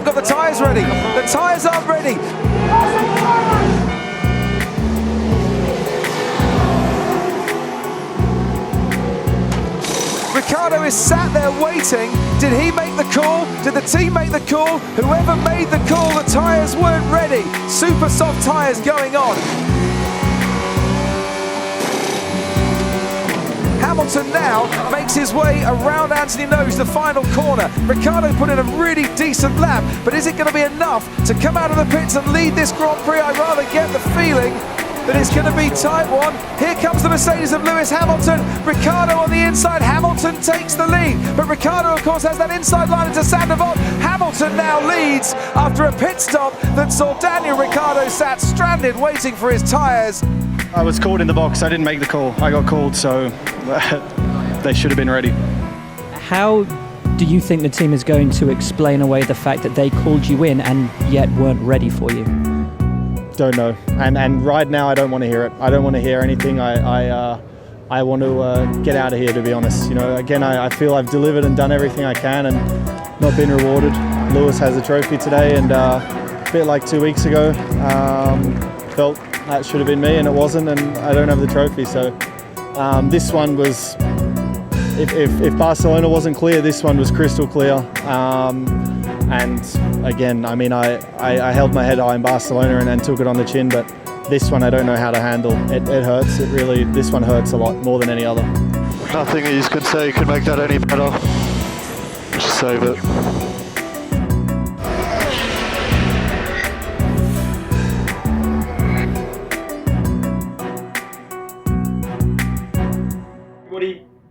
haven't got the tyres ready. The tyres aren't ready. Ricciardo is sat there waiting. Did he make the call? Did the team make the call? Whoever made the call, the tyres weren't ready. Super soft tyres going on. Hamilton now makes his way around Anthony Nose, the final corner. Ricciardo put in a really decent lap, but is it going to be enough to come out of the pits and lead this Grand Prix? I rather get the feeling that it's going to be tight one. Here comes the Mercedes of Lewis Hamilton. Ricciardo on the inside. Hamilton takes the lead, but Ricciardo of course has that inside line into Sandoval. Hamilton now leads after a pit stop that saw Daniel Ricciardo sat stranded waiting for his tyres. I was called in the box. I didn't make the call. I got called, so they should have been ready. How do you think the team is going to explain away the fact that they called you in and yet weren't ready for you? Don't know. And right now, I don't want to hear it. I don't want to hear anything. I want to get out of here, to be honest. You know, again, I feel I've delivered and done everything I can and not been rewarded. Lewis has a trophy today, and a bit like 2 weeks ago, felt that should have been me, and it wasn't, and I don't have the trophy. So this one was, if Barcelona wasn't clear, this one was crystal clear. And again, I mean, I held my head high in Barcelona and took it on the chin, but this one I don't know how to handle. It hurts. It really, this one hurts a lot more than any other. Nothing that you could say could make that any better. Just save it.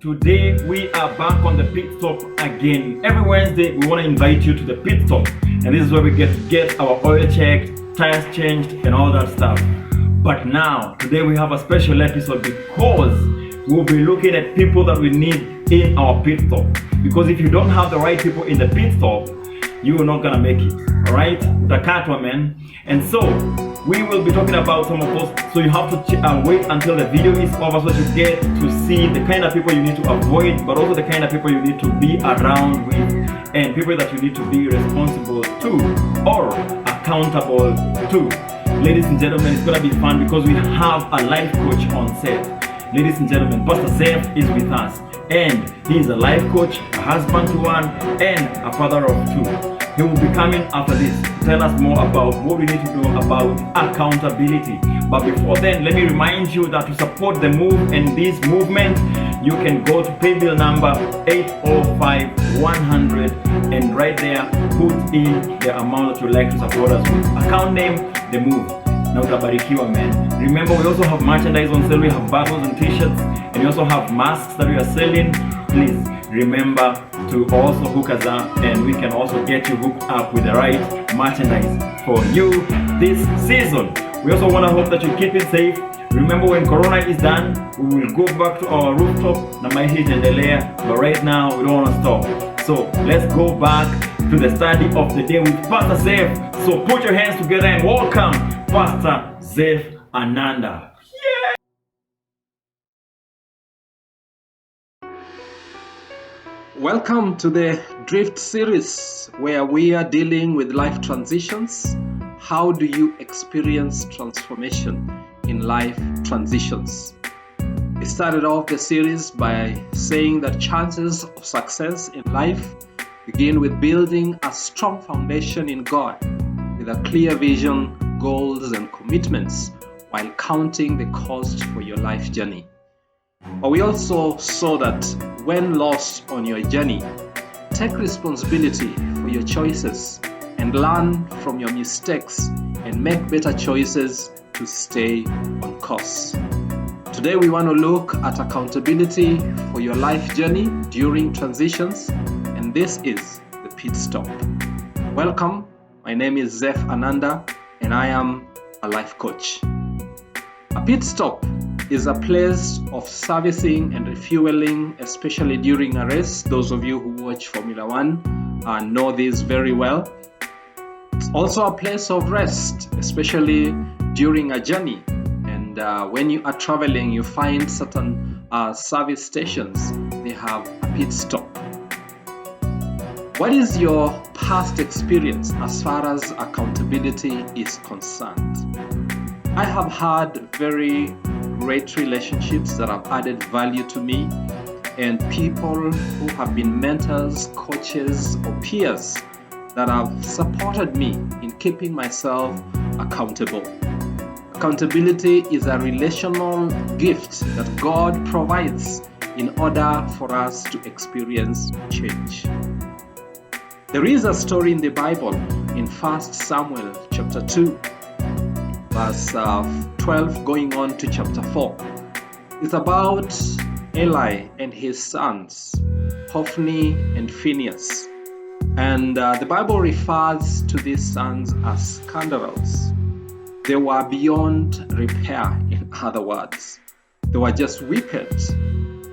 Today we are back on the pit stop again. Every Wednesday we want to invite you to the pit stop, and this is where we get our oil checked, tires changed and all that stuff. But now today we have a special episode because we'll be looking at people that we need in our pit stop, because if you don't have the right people in the pit stop, you are not gonna make it. All right, the Catwoman. And so we will be talking about some of those, so you have to wait until the video is over so that you get to see the kind of people you need to avoid, but also the kind of people you need to be around with, and people that you need to be responsible to or accountable to. Ladies and gentlemen, it's gonna be fun because we have a life coach on set. Ladies and gentlemen, Pastor Zeph is with us, and he is a life coach, a husband to one, and a father of two. He will be coming after this to tell us more about what we need to do about accountability. But before then, let me remind you that to support the move and this movement, you can go to paybill number 805-100 and right there put in the amount that you'd like to support us with. Account name, The Move. Now utabarikiwa, man. Remember, we also have merchandise on sale. We have bagels and t-shirts, and we also have masks that we are selling. Please remember to also hook us up, and we can also get you hooked up with the right merchandise for you this season. We also want to hope that you keep it safe. Remember, when Corona is done, we will go back to our rooftop na maisha iendelea, but right now we don't want to stop. So let's go back to the study of the day with Pastor Zeph. So put your hands together and welcome Pastor Zeph Ananda. Welcome to the Drift series, where we are dealing with life transitions. How do you experience transformation in life transitions? We started off the series by saying that chances of success in life begin with building a strong foundation in God with a clear vision, goals, and commitments while counting the cost for your life journey. But we also saw that when lost on your journey, take responsibility for your choices and learn from your mistakes and make better choices to stay on course. Today we want to look at accountability for your life journey during transitions, and this is the Pit Stop. Welcome, my name is Zeph Ananda and I am a life coach. A pit stop is a place of servicing and refueling, especially during a race. Those of you who watch Formula One know this very well. It's also a place of rest, especially during a journey. And when you are traveling, you find certain service stations, they have a pit stop. What is your past experience as far as accountability is concerned? I have had very great relationships that have added value to me, and people who have been mentors, coaches, or peers that have supported me in keeping myself accountable. Accountability is a relational gift that God provides in order for us to experience change. There is a story in the Bible in 1 Samuel chapter 2, verse 12 going on to chapter 4. It's about Eli and his sons, Hophni and Phinehas. And the Bible refers to these sons as scoundrels. They were beyond repair, in other words. They were just wicked.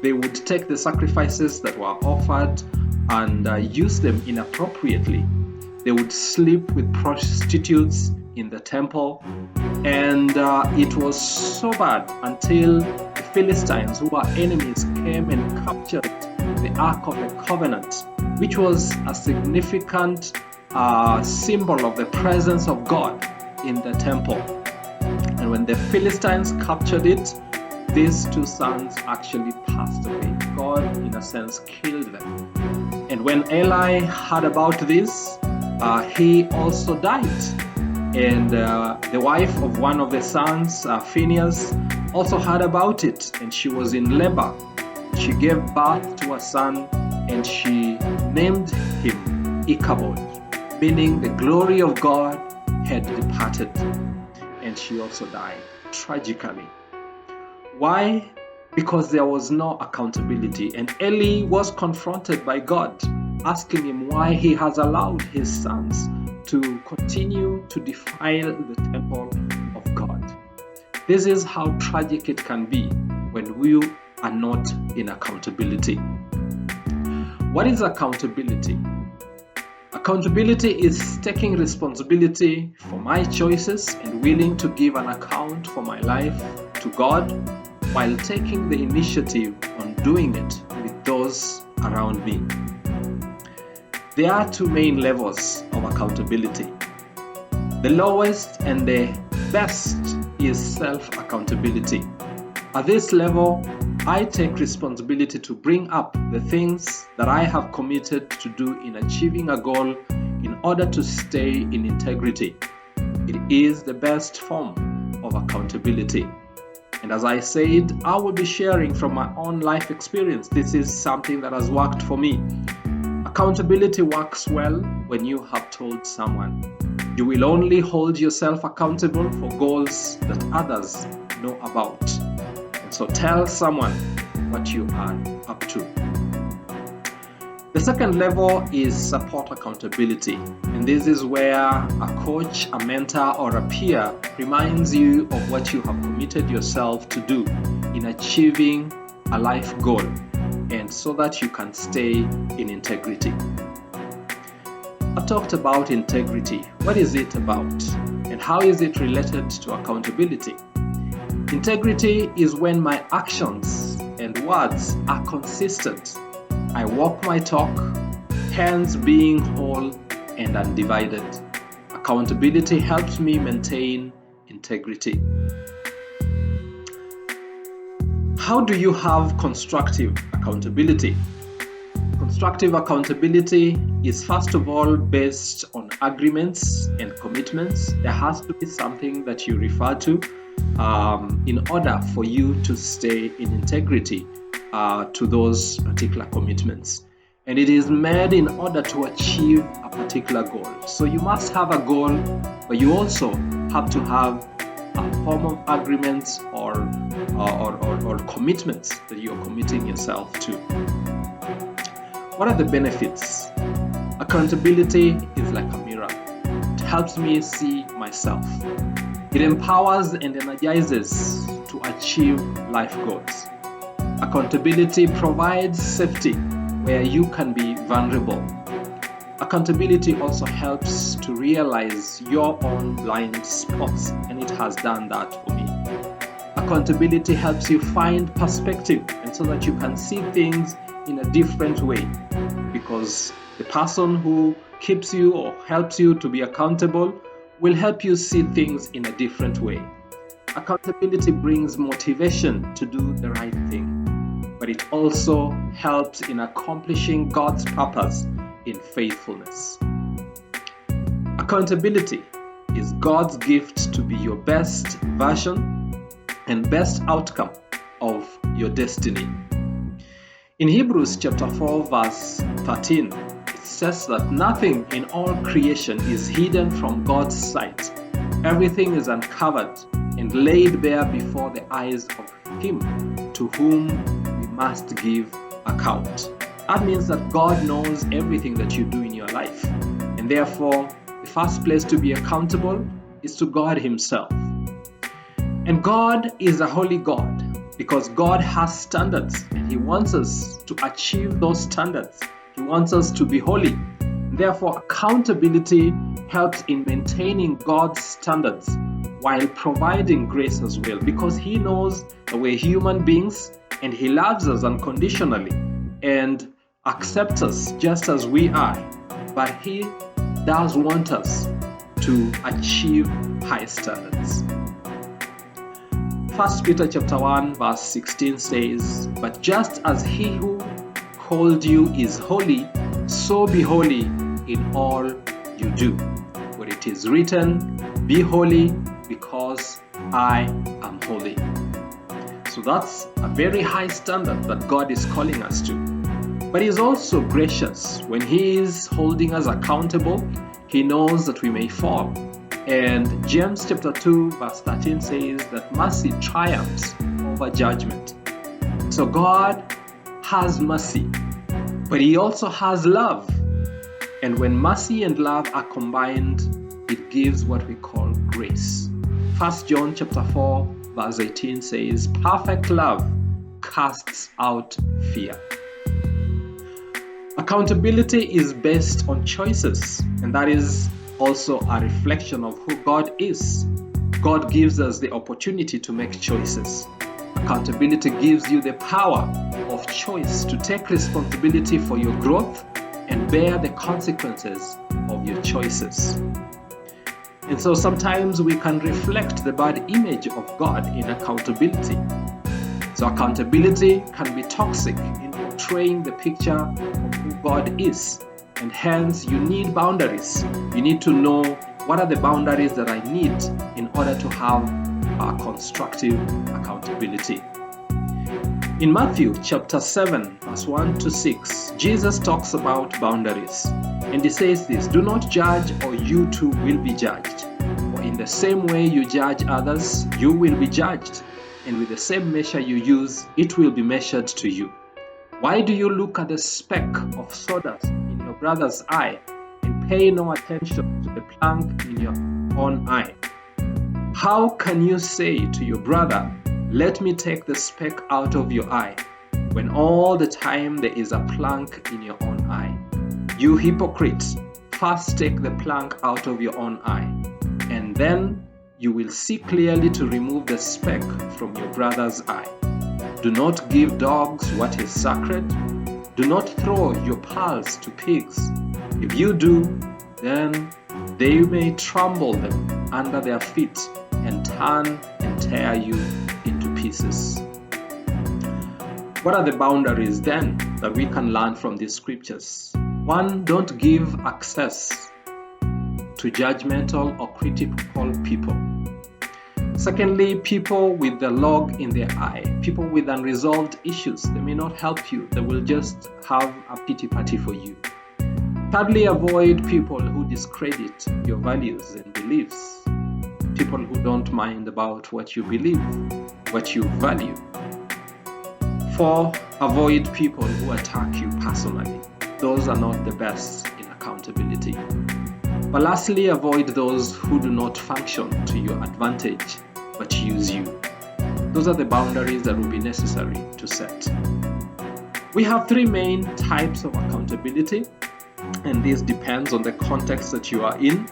They would take the sacrifices that were offered and use them inappropriately. They would sleep with prostitutes in the temple. And it was so bad until the Philistines, who were enemies, came and captured the Ark of the Covenant, which was a significant symbol of the presence of God in the temple. And when the Philistines captured it, these two sons actually passed away. God, in a sense, killed them. And when Eli heard about this, he also died. And the wife of one of the sons, Phinehas, also heard about it, and she was in labor. She gave birth to a son, and she named him Ichabod, meaning the glory of God had departed. And she also died tragically. Why? Because there was no accountability, and Eli was confronted by God, asking him why he has allowed his sons to continue to defile the temple of God. This is how tragic it can be when we are not in accountability. What is accountability? Accountability is taking responsibility for my choices and willing to give an account for my life to God, while taking the initiative on doing it with those around me. There are two main levels of accountability. The lowest and the best is self-accountability. At this level, I take responsibility to bring up the things that I have committed to do in achieving a goal in order to stay in integrity. It is the best form of accountability. And as I said, I will be sharing from my own life experience. This is something that has worked for me. Accountability works well when you have told someone. You will only hold yourself accountable for goals that others know about. And so tell someone what you are up to. The second level is support accountability. And this is where a coach, a mentor, or a peer reminds you of what you have committed yourself to do in achieving a life goal, and so that you can stay in integrity. I've talked about integrity. What is it about? And how is it related to accountability? Integrity is when my actions and words are consistent. I walk my talk, hence being whole and undivided. Accountability helps me maintain integrity. How do you have constructive accountability? Constructive accountability is first of all based on agreements and commitments. There has to be something that you refer to in order for you to stay in integrity to those particular commitments. And it is made in order to achieve a particular goal. So you must have a goal, but you also have to have a form of agreements or commitments that you're committing yourself to. What are the benefits? Accountability is like a mirror. It helps me see myself. It empowers and energizes to achieve life goals. Accountability provides safety where you can be vulnerable. Accountability also helps to realize your own blind spots, and it has done that for me. Accountability helps you find perspective, and so that you can see things in a different way, because the person who keeps you or helps you to be accountable will help you see things in a different way. Accountability brings motivation to do the right thing, but it also helps in accomplishing God's purpose in faithfulness. Accountability is God's gift to be your best version and best outcome of your destiny. In Hebrews chapter 4 verse 13, it says that nothing in all creation is hidden from God's sight. Everything is uncovered and laid bare before the eyes of Him to whom we must give account. That means that God knows everything that you do in your life, and therefore the first place to be accountable is to God Himself. And God is a holy God because God has standards and He wants us to achieve those standards. He wants us to be holy. Therefore, accountability helps in maintaining God's standards while providing grace as well, because He knows that we're human beings and He loves us unconditionally and accepts us just as we are. But He does want us to achieve high standards. 1 Peter chapter 1 verse 16 says, "But just as He who called you is holy, so be holy in all you do. For it is written, be holy because I am holy." So that's a very high standard that God is calling us to. But He is also gracious. When He is holding us accountable, He knows that we may fall. And James chapter 2 verse 13 says that mercy triumphs over judgment. So God has mercy, but He also has love. And when mercy and love are combined, it gives what we call grace. 1 John chapter 4 verse 18 says, "Perfect love casts out fear." Accountability is based on choices, and that is also a reflection of who God is. God gives us the opportunity to make choices. Accountability gives you the power of choice to take responsibility for your growth and bear the consequences of your choices. And so sometimes we can reflect the bad image of God in accountability. So accountability can be toxic in portraying the picture of who God is. And hence you need boundaries. You need to know what are the boundaries that I need in order to have a constructive accountability. In Matthew chapter 7 verse 1 to 6, Jesus talks about boundaries. And He says this, "Do not judge or you too will be judged. For in the same way you judge others, you will be judged. And with the same measure you use, it will be measured to you. Why do you look at the speck of sawdust in your brother's eye and pay no attention to the plank in your own eye? How can you say to your brother, 'Let me take the speck out of your eye,' when all the time there is a plank in your own eye? You hypocrite, first take the plank out of your own eye, and then you will see clearly to remove the speck from your brother's eye. Do not give dogs what is sacred. Do not throw your pearls to pigs. If you do, then they may trample them under their feet and turn and tear you into pieces." What are the boundaries then that we can learn from these scriptures? 1, don't give access to judgmental or critical people. Secondly, people with the log in their eye, people with unresolved issues, they may not help you. They will just have a pity party for you. Thirdly, avoid people who discredit your values and beliefs. People who don't mind about what you believe, what you value. 4, avoid people who attack you personally. Those are not the best in accountability. But lastly, avoid those who do not function to your advantage but use you. Those are the boundaries that will be necessary to set. We have 3 main types of accountability, and this depends on the context that you are in.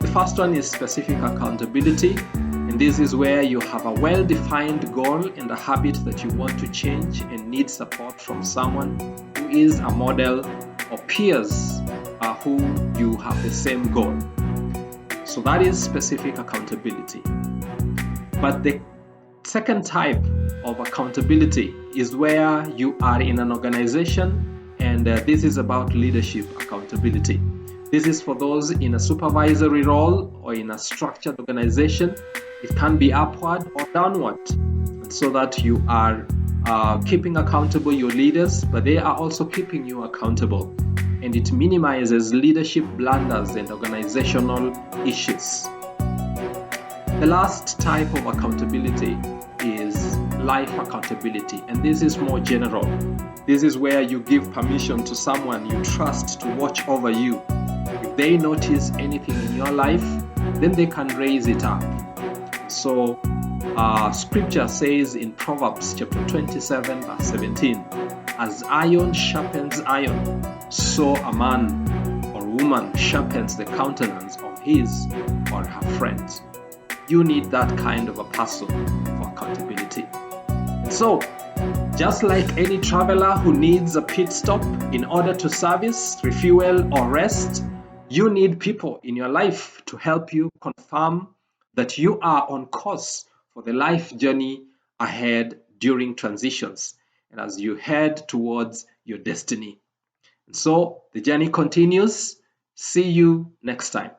The first one is specific accountability, and this is where you have a well-defined goal and a habit that you want to change and need support from someone who is a model or peers who you have the same goal. So that is specific accountability. But the second type of accountability is where you are in an organization, and this is about leadership accountability. This is for those in a supervisory role or in a structured organization. It can be upward or downward, so that you are keeping accountable your leaders, but they are also keeping you accountable. And it minimizes leadership blunders and organizational issues. The last type of accountability is life accountability, and this is more general. This is where you give permission to someone you trust to watch over you. If they notice anything in your life, then they can raise it up. So scripture says in Proverbs chapter 27 verse 17, as iron sharpens iron, so a man or woman sharpens the countenance of his or her friends. You need that kind of a person for accountability. And so, just like any traveler who needs a pit stop in order to service, refuel, or rest, you need people in your life to help you confirm that you are on course for the life journey ahead during transitions and as you head towards your destiny. And so the journey continues. See you next time.